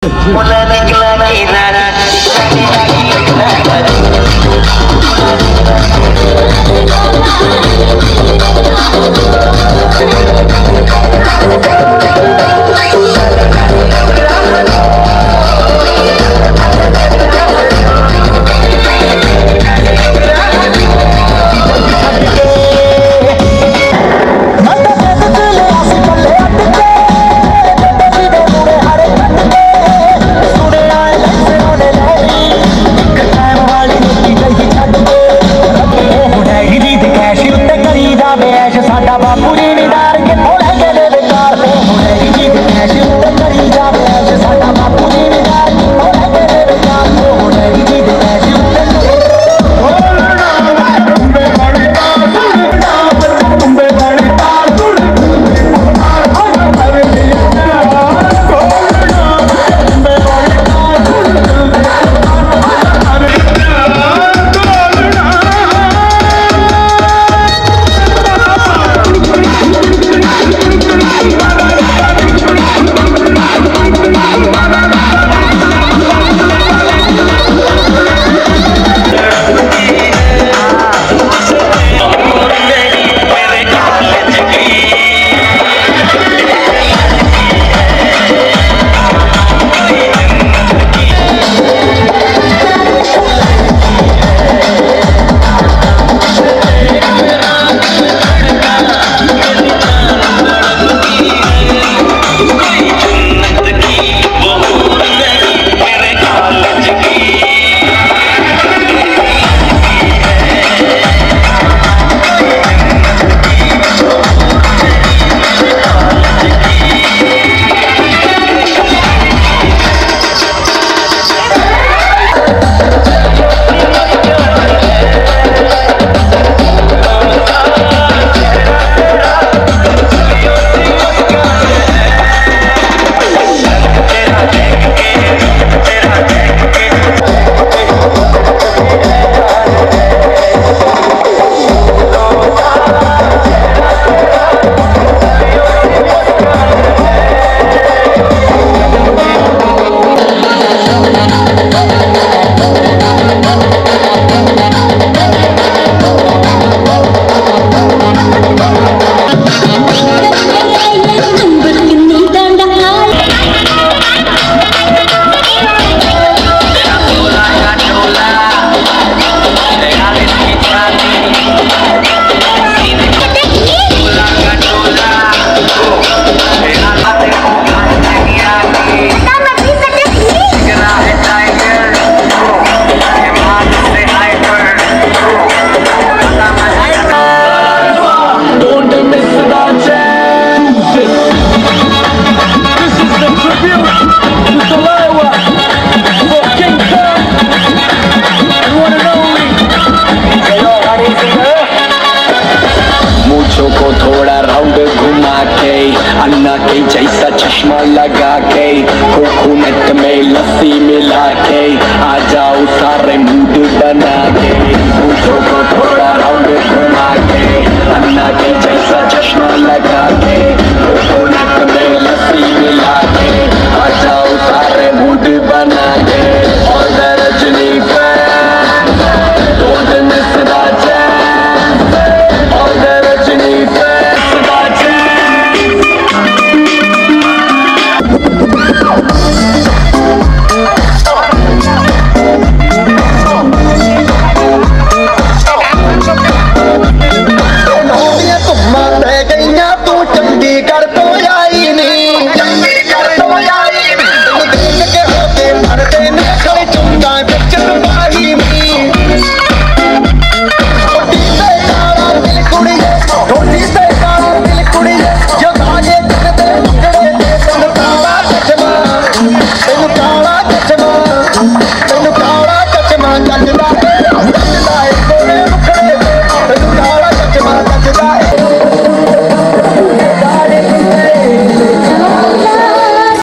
Mula lagi-lagi nara अन्ना के जैसा चश्मा लगा के कोकोनट में लस्सी मिला के आ जाओ सारे मूड बना के मुझको को थोड़ा राउंड घुमा के अन्ना के जैसा चश्मा लगा के कोकोनट में लस्सी मिला के आ जाओ सारे मूड बना के और रजनी पे golden सदा चैन और रजनी पे सदा चैन Judge